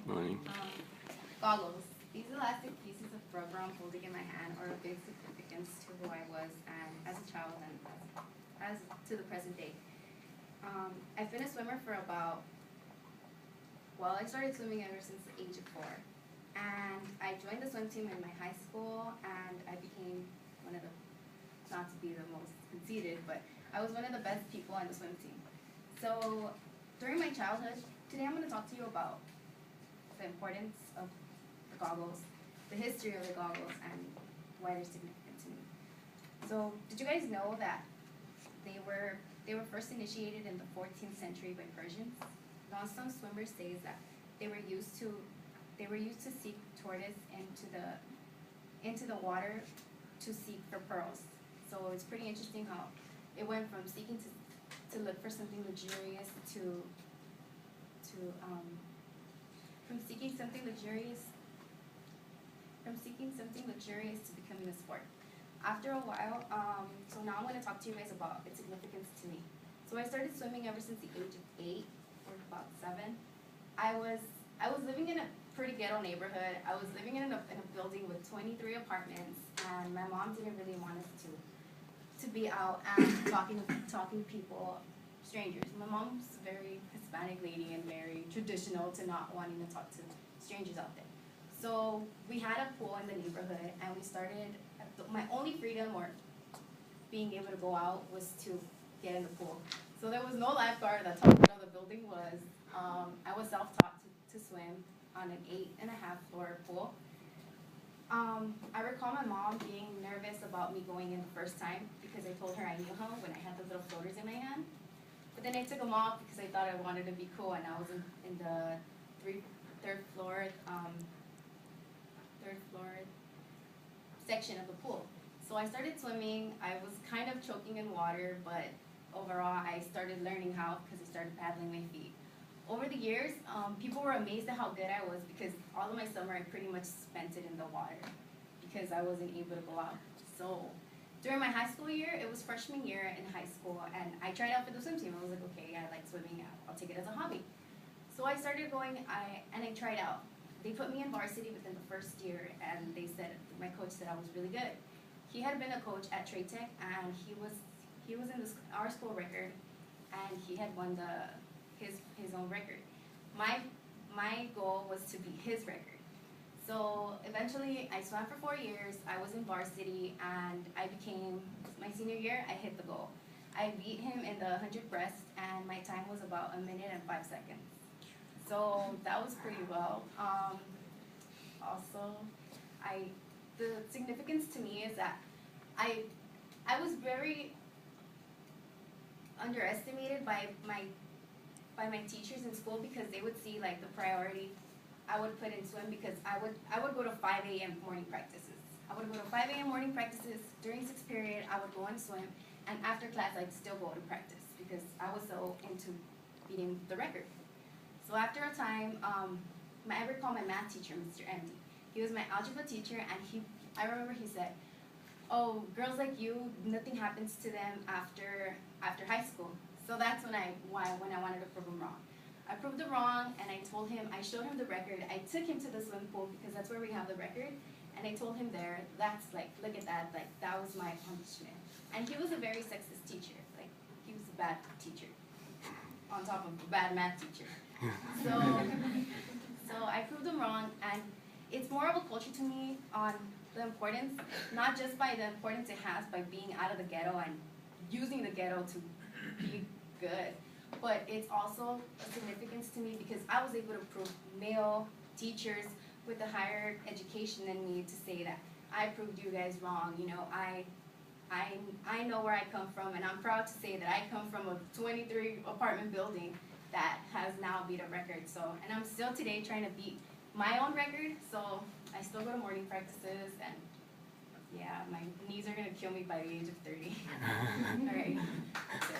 Morning. Goggles. These elastic pieces of rubber I'm holding in my hand are of big significance to who I was and as a child and as to the present day. I've been a swimmer for I started swimming ever since the age of 4. And I joined the swim team in my high school, and I became one of the, not to be the most conceited, but I was one of the best people on the swim team. So during my childhood, today I'm going to talk to you about the importance of the goggles, the history of the goggles, and why they're significant to me. So did you guys know that they were first initiated in the 14th century by Persians? Now some swimmers say that they were used to seek tortoise into the water to seek for pearls. So it's pretty interesting how it went from seeking to look for something luxurious to becoming a sport. After a while, so now I'm going to talk to you guys about its significance to me. So I started swimming ever since the age of 8 or about 7. I was living in a pretty ghetto neighborhood. I was living in a building with 23 apartments, and my mom didn't really want us to be out and talking to people, strangers. My mom's a very Hispanic lady and very traditional to not wanting to talk to strangers out there. So we had a pool in the neighborhood, and we started. My only freedom or being able to go out was to get in the pool. So there was no lifeguard that taught me where the building was. I was self-taught to swim on an 8.5 floor pool. I recall my mom being nervous about me going in the first time because I told her I knew how when I had the little floaters in my hand. But then I took them off because I thought I wanted to be cool, and I was in the third floor section of the pool. So I started swimming. I was kind of choking in water, but overall I started learning how because I started paddling my feet. Over the years, people were amazed at how good I was because all of my summer I pretty much spent it in the water because I wasn't able to go out. So during my high school year, it was freshman year in high school, and I tried out for the swim team. I was like, okay, I like swimming, I'll take it as a hobby. So I started going, and I tried out. They put me in varsity within the first year, and my coach said I was really good. He had been a coach at Trade Tech, and he was in our school record, and he had won his own record. My goal was to beat his record. So eventually, I swam for 4 years. I was in varsity, and my senior year, I hit the goal. I beat him in the 100 breast, and my time was about 1 minute and 5 seconds. So that was pretty well. Also, the significance to me is that I was very underestimated by my teachers in school because they would see like the priority I would put in swim because I would go to 5 a.m. morning practices. I would go to 5 a.m. morning practices. During 6th period, I would go and swim, and after class, I'd still go to practice because I was so into beating the record. So after a time, I recall my math teacher, Mr. Andy. He was my algebra teacher, and I remember he said, "Oh, girls like you, nothing happens to them after high school." So that's when I wanted to prove him wrong. I proved him wrong, and I showed him the record. I took him to the swim pool because that's where we have the record, and I told him there, that's like, look at that, like that was my accomplishment. And he was a very sexist teacher, like he was a bad teacher, on top of a bad math teacher. So I proved him wrong, and it's more of a culture to me on the importance, not just by the importance it has by being out of the ghetto and using the ghetto to be good, but it's also a significance to me because I was able to prove male teachers with a higher education than me to say that I proved you guys wrong. You know, I know where I come from, and I'm proud to say that I come from a 23 apartment building that has now beat a record. So, and I'm still today trying to beat my own record. So I still go to morning practices, and yeah, my knees are gonna kill me by the age of 30. All right, that's it.